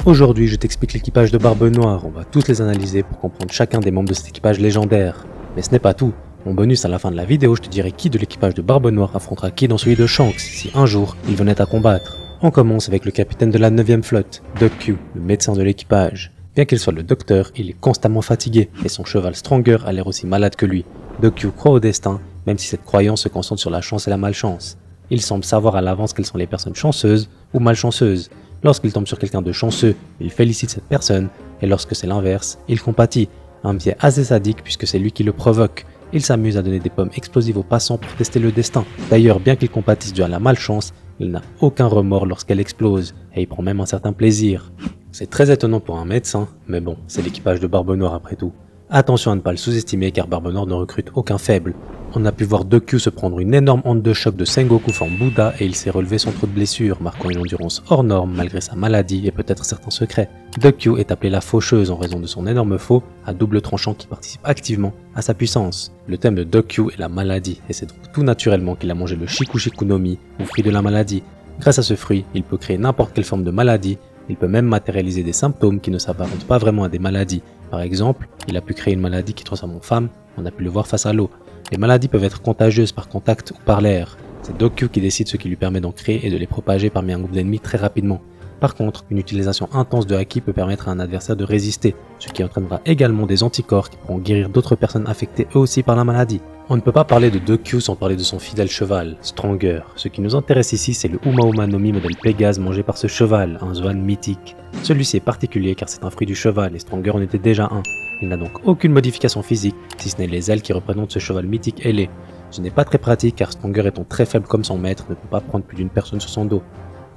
Aujourd'hui, je t'explique l'équipage de Barbe Noire, on va tous les analyser pour comprendre chacun des membres de cet équipage légendaire. Mais ce n'est pas tout, mon bonus à la fin de la vidéo, je te dirai qui de l'équipage de Barbe Noire affrontera qui dans celui de Shanks si un jour il venait à combattre. On commence avec le capitaine de la 9ème flotte, Doc Q, le médecin de l'équipage. Bien qu'il soit le docteur, il est constamment fatigué, et son cheval Stronger a l'air aussi malade que lui. Doc Q croit au destin, même si cette croyance se concentre sur la chance et la malchance. Il semble savoir à l'avance quelles sont les personnes chanceuses ou malchanceuses. Lorsqu'il tombe sur quelqu'un de chanceux, il félicite cette personne, et lorsque c'est l'inverse, il compatit. Un biais assez sadique puisque c'est lui qui le provoque. Il s'amuse à donner des pommes explosives aux passants pour tester le destin. D'ailleurs, bien qu'il compatisse dû à la malchance, il n'a aucun remords lorsqu'elle explose, et il prend même un certain plaisir. C'est très étonnant pour un médecin, mais bon, c'est l'équipage de Barbe Noire après tout. Attention à ne pas le sous-estimer car Barbe Noire ne recrute aucun faible. On a pu voir Doc Q se prendre une énorme onde de choc de Sengoku forme Bouddha et il s'est relevé sans trop de blessures, marquant une endurance hors norme malgré sa maladie et peut-être certains secrets. Doc Q est appelée la faucheuse en raison de son énorme faux à double tranchant qui participe activement à sa puissance. Le thème de Doc Q est la maladie et c'est donc tout naturellement qu'il a mangé le Shikushiku no Mi, ou fruit de la maladie. Grâce à ce fruit, il peut créer n'importe quelle forme de maladie, il peut même matérialiser des symptômes qui ne s'apparentent pas vraiment à des maladies. Par exemple, il a pu créer une maladie qui transforme en femme, on a pu le voir face à l'eau. Les maladies peuvent être contagieuses par contact ou par l'air. C'est Doc Q qui décide ce qui lui permet d'en créer et de les propager parmi un groupe d'ennemis très rapidement. Par contre, une utilisation intense de Haki peut permettre à un adversaire de résister, ce qui entraînera également des anticorps qui pourront guérir d'autres personnes affectées eux aussi par la maladie. On ne peut pas parler de Doc Q sans parler de son fidèle cheval, Stronger. Ce qui nous intéresse ici, c'est le Uma Uma no Mi modèle Pégase mangé par ce cheval, un Zoan mythique. Celui-ci est particulier car c'est un fruit du cheval et Stronger en était déjà un. Il n'a donc aucune modification physique, si ce n'est les ailes qui représentent ce cheval mythique ailé. Ce n'est pas très pratique car Stronger étant très faible comme son maître ne peut pas prendre plus d'une personne sur son dos.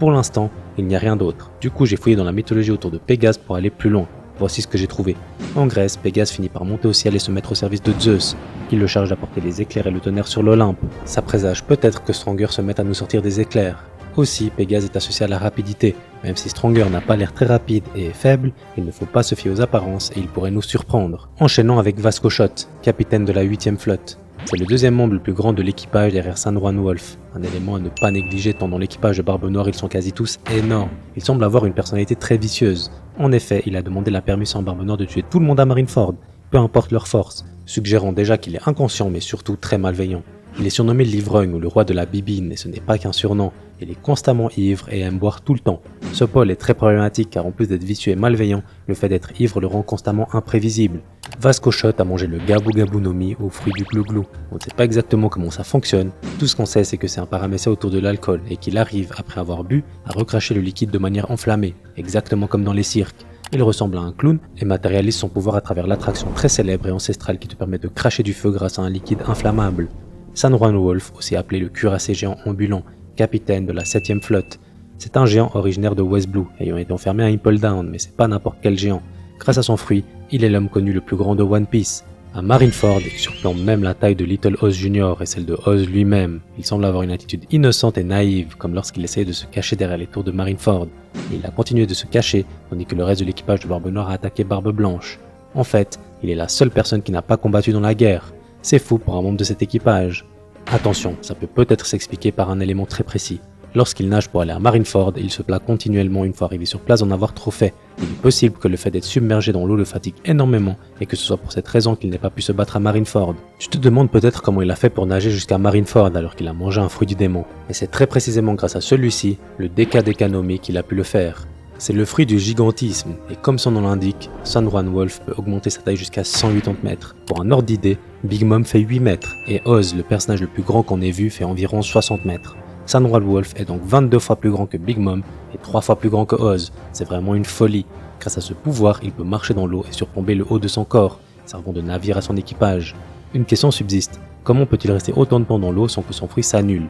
Pour l'instant, il n'y a rien d'autre. Du coup, j'ai fouillé dans la mythologie autour de Pégase pour aller plus loin. Voici ce que j'ai trouvé. En Grèce, Pégase finit par monter au ciel et se mettre au service de Zeus, qui le charge d'apporter les éclairs et le tonnerre sur l'Olympe. Ça présage peut-être que Stronger se mette à nous sortir des éclairs. Aussi, Pégase est associé à la rapidité. Même si Stronger n'a pas l'air très rapide et est faible, il ne faut pas se fier aux apparences et il pourrait nous surprendre. Enchaînant avec Vasco Shot, capitaine de la 8ème flotte. C'est le deuxième membre le plus grand de l'équipage derrière San Juan Wolf, un élément à ne pas négliger tant dans l'équipage de Barbe Noire ils sont quasi tous énormes. Il semble avoir une personnalité très vicieuse. En effet, il a demandé la permission à Barbe Noire de tuer tout le monde à Marineford, peu importe leur force, suggérant déjà qu'il est inconscient mais surtout très malveillant. Il est surnommé l'ivrogne ou le roi de la bibine et ce n'est pas qu'un surnom, il est constamment ivre et aime boire tout le temps. Ce pôle est très problématique car en plus d'être vicieux et malveillant, le fait d'être ivre le rend constamment imprévisible. Vasco Shot a mangé le Gabu Gabu no Mi au fruit du glou-glou. On ne sait pas exactement comment ça fonctionne, tout ce qu'on sait c'est que c'est un paramécéa autour de l'alcool et qu'il arrive, après avoir bu, à recracher le liquide de manière enflammée, exactement comme dans les cirques. Il ressemble à un clown et matérialise son pouvoir à travers l'attraction très célèbre et ancestrale qui te permet de cracher du feu grâce à un liquide inflammable. San Juan Wolf, aussi appelé le cuirassé géant ambulant, capitaine de la 7ème flotte. C'est un géant originaire de West Blue, ayant été enfermé à Impel Down, mais c'est pas n'importe quel géant. Grâce à son fruit, il est l'homme connu le plus grand de One Piece. À Marineford, il surplombe même la taille de Little Oz Jr. et celle de Oz lui-même. Il semble avoir une attitude innocente et naïve, comme lorsqu'il essayait de se cacher derrière les tours de Marineford. Et il a continué de se cacher, tandis que le reste de l'équipage de Barbe Noire a attaqué Barbe Blanche. En fait, il est la seule personne qui n'a pas combattu dans la guerre. C'est fou pour un membre de cet équipage. Attention, ça peut peut-être s'expliquer par un élément très précis. Lorsqu'il nage pour aller à Marineford, il se plaint continuellement une fois arrivé sur place d'en avoir trop fait. Il est possible que le fait d'être submergé dans l'eau le fatigue énormément et que ce soit pour cette raison qu'il n'ait pas pu se battre à Marineford. Tu te demandes peut-être comment il a fait pour nager jusqu'à Marineford alors qu'il a mangé un fruit du démon. Mais c'est très précisément grâce à celui-ci, le Deka Deka no Mi, qu'il a pu le faire. C'est le fruit du gigantisme, et comme son nom l'indique, San Juan Wolf peut augmenter sa taille jusqu'à 180 mètres. Pour un ordre d'idée, Big Mom fait 8 mètres, et Oz, le personnage le plus grand qu'on ait vu, fait environ 60 mètres. San Juan Wolf est donc 22 fois plus grand que Big Mom, et 3 fois plus grand que Oz. C'est vraiment une folie. Grâce à ce pouvoir, il peut marcher dans l'eau et surplomber le haut de son corps, servant de navire à son équipage. Une question subsiste, comment peut-il rester autant de temps dans l'eau sans que son fruit s'annule ?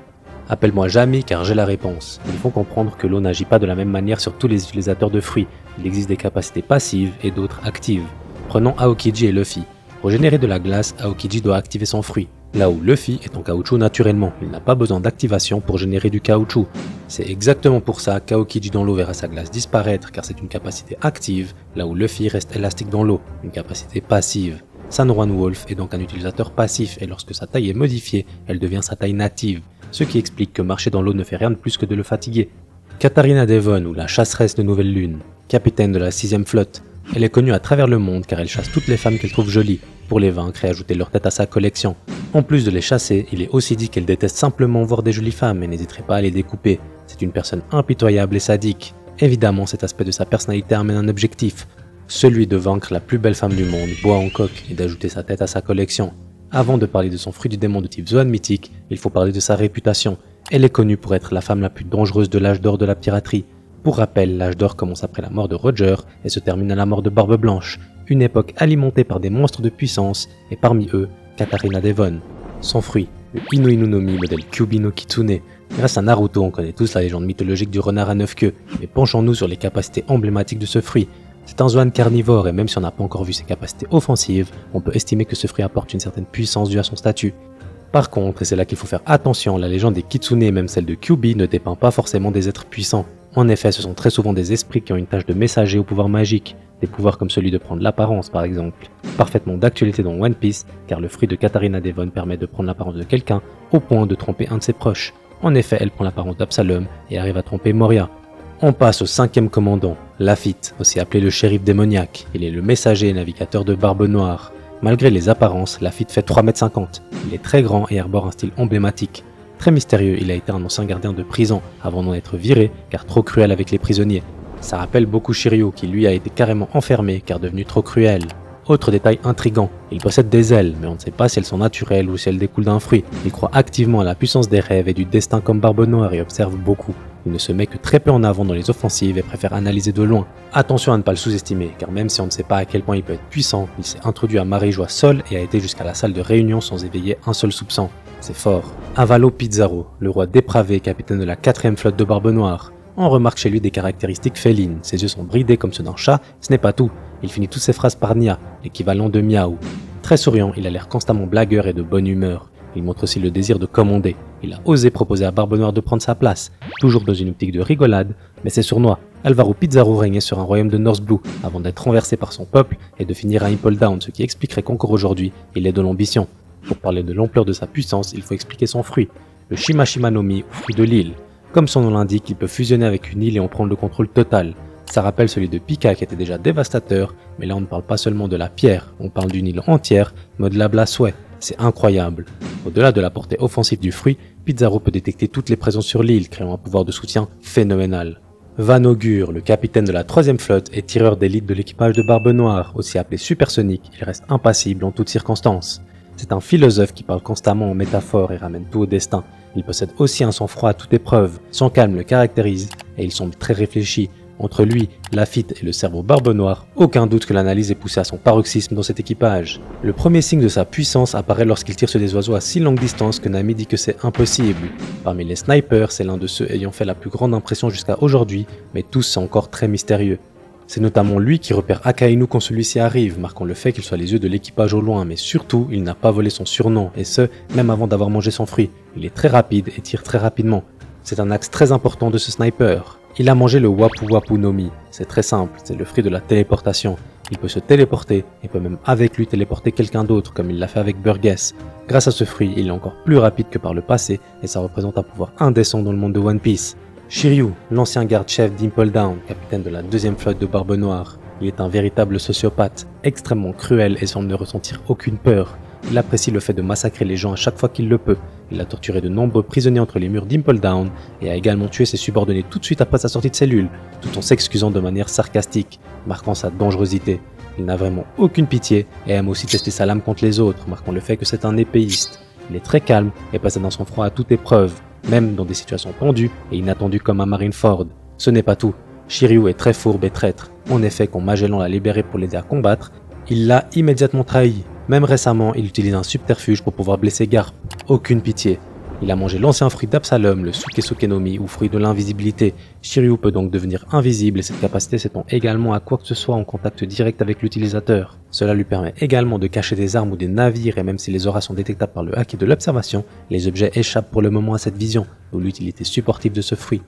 Appelle-moi Jamie car j'ai la réponse. Il faut comprendre que l'eau n'agit pas de la même manière sur tous les utilisateurs de fruits. Il existe des capacités passives et d'autres actives. Prenons Aokiji et Luffy. Pour générer de la glace, Aokiji doit activer son fruit. Là où Luffy est en caoutchouc naturellement, il n'a pas besoin d'activation pour générer du caoutchouc. C'est exactement pour ça qu'Aokiji dans l'eau verra sa glace disparaître car c'est une capacité active, là où Luffy reste élastique dans l'eau, une capacité passive. San Juan Wolf est donc un utilisateur passif et lorsque sa taille est modifiée, elle devient sa taille native, ce qui explique que marcher dans l'eau ne fait rien de plus que de le fatiguer. Katarina Devon ou la chasseresse de Nouvelle Lune. capitaine de la 6e flotte. Elle est connue à travers le monde car elle chasse toutes les femmes qu'elle trouve jolies, pour les vaincre et ajouter leur tête à sa collection. En plus de les chasser, il est aussi dit qu'elle déteste simplement voir des jolies femmes et n'hésiterait pas à les découper. C'est une personne impitoyable et sadique. Évidemment, cet aspect de sa personnalité amène un objectif, celui de vaincre la plus belle femme du monde, Boa Hancock, et d'ajouter sa tête à sa collection. Avant de parler de son fruit du démon de type Zoan mythique, il faut parler de sa réputation. Elle est connue pour être la femme la plus dangereuse de l'âge d'or de la piraterie. Pour rappel, l'âge d'or commence après la mort de Roger et se termine à la mort de Barbe Blanche, une époque alimentée par des monstres de puissance, et parmi eux, Katarina Devon. Son fruit, le Inu Inu no Mi modèle Kyuubi no Kitsune. Grâce à Naruto, on connaît tous la légende mythologique du renard à 9 queues, mais penchons-nous sur les capacités emblématiques de ce fruit. C'est un Zoan carnivore et même si on n'a pas encore vu ses capacités offensives, on peut estimer que ce fruit apporte une certaine puissance due à son statut. Par contre, et c'est là qu'il faut faire attention, la légende des Kitsune et même celle de Kyuubi ne dépeint pas forcément des êtres puissants. En effet, ce sont très souvent des esprits qui ont une tâche de messager au pouvoir magique, des pouvoirs comme celui de prendre l'apparence par exemple. Parfaitement d'actualité dans One Piece, car le fruit de Katarina Devon permet de prendre l'apparence de quelqu'un au point de tromper un de ses proches. En effet, elle prend l'apparence d'Absalom et arrive à tromper Moria. On passe au 5e commandant, Lafitte, aussi appelé le shérif démoniaque. Il est le messager et navigateur de Barbe Noire. Malgré les apparences, Lafitte fait 3,50 m. Il est très grand et arbore un style emblématique. Très mystérieux, il a été un ancien gardien de prison avant d'en être viré car trop cruel avec les prisonniers. Ça rappelle beaucoup Shiryu qui lui a été carrément enfermé car devenu trop cruel. Autre détail intrigant, il possède des ailes, mais on ne sait pas si elles sont naturelles ou si elles découlent d'un fruit. Il croit activement à la puissance des rêves et du destin comme Barbe Noire et observe beaucoup. Il ne se met que très peu en avant dans les offensives et préfère analyser de loin. Attention à ne pas le sous-estimer, car même si on ne sait pas à quel point il peut être puissant, il s'est introduit à Marie-Joie seul et a été jusqu'à la salle de réunion sans éveiller un seul soupçon. C'est fort. Avalo Pizarro, le roi dépravé, capitaine de la 4e flotte de Barbe Noire. On remarque chez lui des caractéristiques félines, ses yeux sont bridés comme ceux d'un chat, ce n'est pas tout. Il finit toutes ses phrases par Nia, l'équivalent de miaou. Très souriant, il a l'air constamment blagueur et de bonne humeur. Il montre aussi le désir de commander. Il a osé proposer à Barbe Noire de prendre sa place, toujours dans une optique de rigolade, mais c'est sournois. Alvaro Pizarro régnait sur un royaume de North Blue avant d'être renversé par son peuple et de finir à Impel Down, ce qui expliquerait qu'encore aujourd'hui, il est de l'ambition. Pour parler de l'ampleur de sa puissance, il faut expliquer son fruit, le Shimashima no Mi, ou fruit de l'île. Comme son nom l'indique, il peut fusionner avec une île et en prendre le contrôle total. Ça rappelle celui de Pika qui était déjà dévastateur, mais là on ne parle pas seulement de la pierre, on parle d'une île entière, modelable à souhait. C'est incroyable. Au-delà de la portée offensive du fruit, Pizarro peut détecter toutes les présences sur l'île, créant un pouvoir de soutien phénoménal. Van Augur, le capitaine de la 3e flotte et tireur d'élite de l'équipage de Barbe Noire, aussi appelé supersonique, il reste impassible en toutes circonstances. C'est un philosophe qui parle constamment en métaphores et ramène tout au destin. Il possède aussi un sang-froid à toute épreuve, son calme le caractérise et il semble très réfléchi. Entre lui, Lafitte et le cerveau Barbe Noire, aucun doute que l'analyse est poussée à son paroxysme dans cet équipage. Le premier signe de sa puissance apparaît lorsqu'il tire sur des oiseaux à si longue distance que Nami dit que c'est impossible. Parmi les snipers, c'est l'un de ceux ayant fait la plus grande impression jusqu'à aujourd'hui, mais tous sont encore très mystérieux. C'est notamment lui qui repère Akainu quand celui-ci arrive, marquant le fait qu'il soit les yeux de l'équipage au loin, mais surtout, il n'a pas volé son surnom, et ce, même avant d'avoir mangé son fruit. Il est très rapide et tire très rapidement. C'est un axe très important de ce sniper. Il a mangé le Wapu Wapu no Mi. C'est très simple, c'est le fruit de la téléportation. Il peut se téléporter et peut même avec lui téléporter quelqu'un d'autre, comme il l'a fait avec Burgess. Grâce à ce fruit, il est encore plus rapide que par le passé, et ça représente un pouvoir indécent dans le monde de One Piece. Shiryu, l'ancien garde-chef d'Impel Down, capitaine de la 2e flotte de Barbe Noire. Il est un véritable sociopathe, extrêmement cruel et semble ne ressentir aucune peur. Il apprécie le fait de massacrer les gens à chaque fois qu'il le peut. Il a torturé de nombreux prisonniers entre les murs d'Impel Down et a également tué ses subordonnés tout de suite après sa sortie de cellule, tout en s'excusant de manière sarcastique, marquant sa dangerosité. Il n'a vraiment aucune pitié et aime aussi tester sa lame contre les autres, marquant le fait que c'est un épéiste. Il est très calme et possède un sang-froid à toute épreuve, même dans des situations tendues et inattendues comme à Marineford. Ce n'est pas tout. Shiryu est très fourbe et traître. En effet, quand Magellan l'a libéré pour l'aider à combattre, il l'a immédiatement trahi. Même récemment, il utilise un subterfuge pour pouvoir blesser Garp. Aucune pitié. Il a mangé l'ancien fruit d'Absalom, le Sukesuke no Mi, ou fruit de l'invisibilité. Shiryu peut donc devenir invisible et cette capacité s'étend également à quoi que ce soit en contact direct avec l'utilisateur. Cela lui permet également de cacher des armes ou des navires et même si les auras sont détectables par le hack et de l'observation, les objets échappent pour le moment à cette vision, ou l'utilité supportive de ce fruit.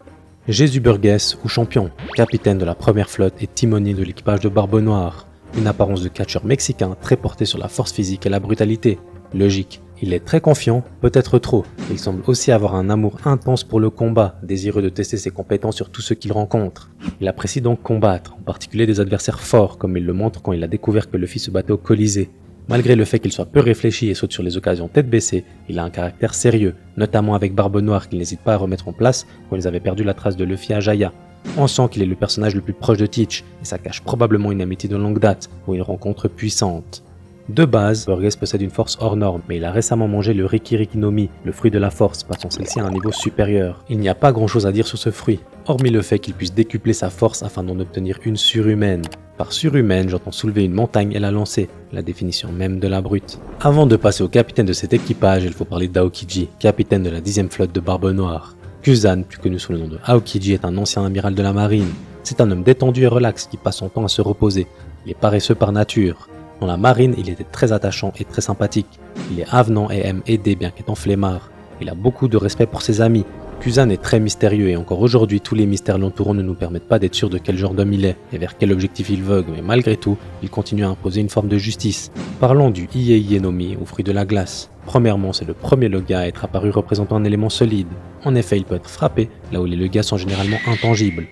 Jésus Burgess, ou champion, capitaine de la 1re flotte et timonier de l'équipage de Barbe Noire. Une apparence de catcheur mexicain très porté sur la force physique et la brutalité. Logique, Il est très confiant, peut-être trop. Il semble aussi avoir un amour intense pour le combat, désireux de tester ses compétences sur tous ceux qu'il rencontre. Il apprécie donc combattre, en particulier des adversaires forts, comme il le montre quand il a découvert que Luffy se battait au Colisée. Malgré le fait qu'il soit peu réfléchi et saute sur les occasions tête baissée, il a un caractère sérieux, notamment avec Barbe Noire qu'il n'hésite pas à remettre en place quand ils avaient perdu la trace de Luffy à Jaya. On sent qu'il est le personnage le plus proche de Teach, et ça cache probablement une amitié de longue date, ou une rencontre puissante. De base, Burgess possède une force hors norme, mais il a récemment mangé le Riki Riki no Mi, le fruit de la force, passant celle-ci à un niveau supérieur. Il n'y a pas grand chose à dire sur ce fruit, hormis le fait qu'il puisse décupler sa force afin d'en obtenir une surhumaine. Par surhumaine, j'entends soulever une montagne et la lancer, la définition même de la brute. Avant de passer au capitaine de cet équipage, il faut parler d'Aokiji, capitaine de la 10e flotte de Barbe Noire. Kuzan, plus connu sous le nom de Aokiji, est un ancien amiral de la marine. C'est un homme détendu et relax qui passe son temps à se reposer. Il est paresseux par nature. Dans la marine, il était très attachant et très sympathique. Il est avenant et aime aider bien qu'étant flemmard. Il a beaucoup de respect pour ses amis. Kuzan est très mystérieux et encore aujourd'hui, tous les mystères l'entourant ne nous permettent pas d'être sûrs de quel genre d'homme il est et vers quel objectif il vogue, mais malgré tout, il continue à imposer une forme de justice. Parlons du Iei no Mi, ou fruit de la glace. Premièrement, c'est le premier loga à être apparu représentant un élément solide. En effet, il peut être frappé, là où les logas sont généralement intangibles.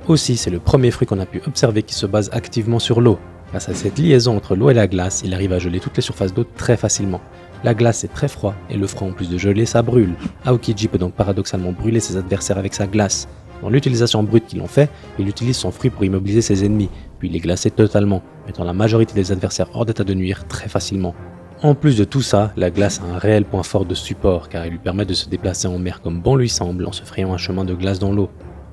Aussi, c'est le premier fruit qu'on a pu observer qui se base activement sur l'eau. Grâce à cette liaison entre l'eau et la glace, il arrive à geler toutes les surfaces d'eau très facilement. La glace est très froid, et le froid en plus de geler, ça brûle. Aokiji peut donc paradoxalement brûler ses adversaires avec sa glace. Dans l'utilisation brute qu'il en fait, il utilise son fruit pour immobiliser ses ennemis, puis les glacer totalement, mettant la majorité des adversaires hors d'état de nuire très facilement. En plus de tout ça, la glace a un réel point fort de support, car elle lui permet de se déplacer en mer comme bon lui semble, en se frayant un chemin de glace dans l'eau.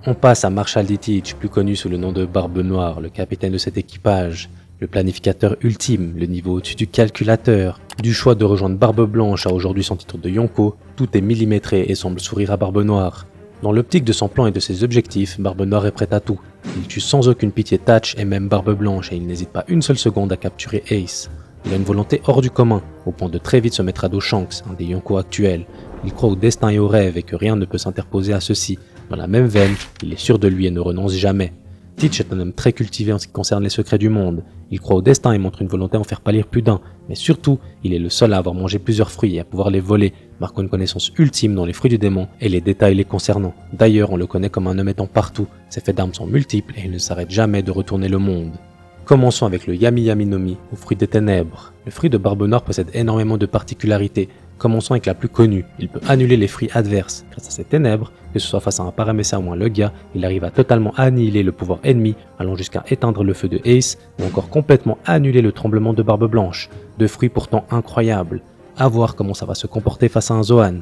On passe à Marshall D. Teach, plus connu sous le nom de Barbe Noire, le capitaine de cet équipage. Le planificateur ultime, le niveau au-dessus du calculateur. Du choix de rejoindre Barbe Blanche à aujourd'hui son titre de Yonko, tout est millimétré et semble sourire à Barbe Noire. Dans l'optique de son plan et de ses objectifs, Barbe Noire est prête à tout. Il tue sans aucune pitié Thatch et même Barbe Blanche et il n'hésite pas une seule seconde à capturer Ace. Il a une volonté hors du commun, au point de très vite se mettre à dos Shanks, un des Yonko actuels. Il croit au destin et au rêve et que rien ne peut s'interposer à ceux-ci. Dans la même veine, il est sûr de lui et ne renonce jamais. Teach est un homme très cultivé en ce qui concerne les secrets du monde. Il croit au destin et montre une volonté à en faire pâlir plus d'un, mais surtout, il est le seul à avoir mangé plusieurs fruits et à pouvoir les voler, marquant une connaissance ultime dans les fruits du démon et les détails les concernant. D'ailleurs, on le connaît comme un homme étant partout, ses faits d'armes sont multiples et il ne s'arrête jamais de retourner le monde. Commençons avec le Yami Yami no Mi, ou fruit des ténèbres. Le fruit de Barbe Noire possède énormément de particularités. Commençons avec la plus connue, il peut annuler les fruits adverses. Grâce à ses ténèbres, que ce soit face à un paramessa ou un loga, il arrive à totalement annihiler le pouvoir ennemi, allant jusqu'à éteindre le feu de Ace, ou encore complètement annuler le tremblement de Barbe Blanche. Deux fruits pourtant incroyables. À voir comment ça va se comporter face à un Zoan.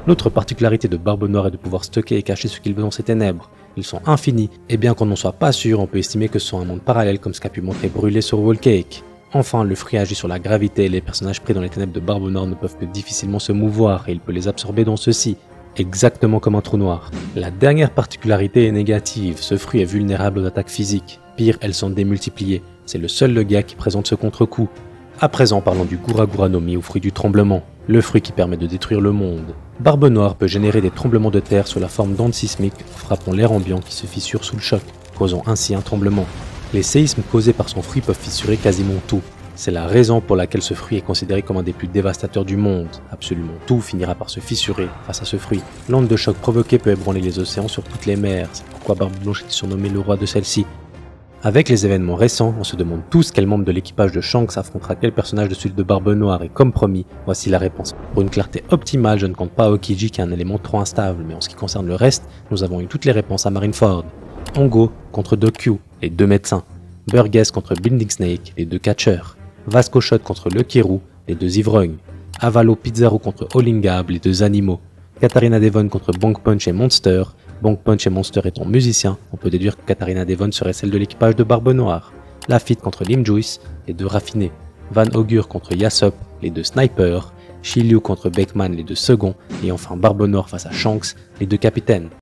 L'autre particularité de Barbe Noire est de pouvoir stocker et cacher ce qu'il veut dans ses ténèbres. Ils sont infinis, et bien qu'on n'en soit pas sûr, on peut estimer que ce sont un monde parallèle comme ce qu'a pu montrer Brûlé sur Whole Cake. Enfin, le fruit agit sur la gravité et les personnages pris dans les ténèbres de Barbe Noire ne peuvent que difficilement se mouvoir et il peut les absorber dans ceux-ci, exactement comme un trou noir. La dernière particularité est négative, ce fruit est vulnérable aux attaques physiques. Pire, elles sont démultipliées, c'est le seul loga qui présente ce contre-coup. À présent, parlons du Gura Gura no Mi, ou fruit du tremblement, le fruit qui permet de détruire le monde. Barbe Noire peut générer des tremblements de terre sous la forme d'ondes sismiques frappant l'air ambiant qui se fissure sous le choc, causant ainsi un tremblement. Les séismes causés par son fruit peuvent fissurer quasiment tout. C'est la raison pour laquelle ce fruit est considéré comme un des plus dévastateurs du monde. Absolument tout finira par se fissurer face à ce fruit. L'onde de choc provoquée peut ébranler les océans sur toutes les mers, c'est pourquoi Barbe Blanche est surnommé le roi de celle-ci. Avec les événements récents, on se demande tous quel membre de l'équipage de Shanks affrontera quel personnage de celui de Barbe Noire et comme promis, voici la réponse. Pour une clarté optimale, je ne compte pas Aokiji qui est un élément trop instable, mais en ce qui concerne le reste, nous avons eu toutes les réponses à Marineford. Ongo contre Doku, les deux médecins. Burgess contre Binding Snake, les deux catcheurs. Vasco Shot contre Le Kiru, les deux ivrognes. Avalo Pizarro contre Olingab, les deux animaux. Katarina Devon contre Bonk Punch et Monster. Bonk Punch et Monster étant musiciens, on peut déduire que Katarina Devon serait celle de l'équipage de Barbe Noire. Lafitte contre Lim Juice, les deux raffinés. Van Augur contre Yasop, les deux snipers. Shiryu contre Beckman, les deux seconds. Et enfin Barbe Noire face à Shanks, les deux capitaines.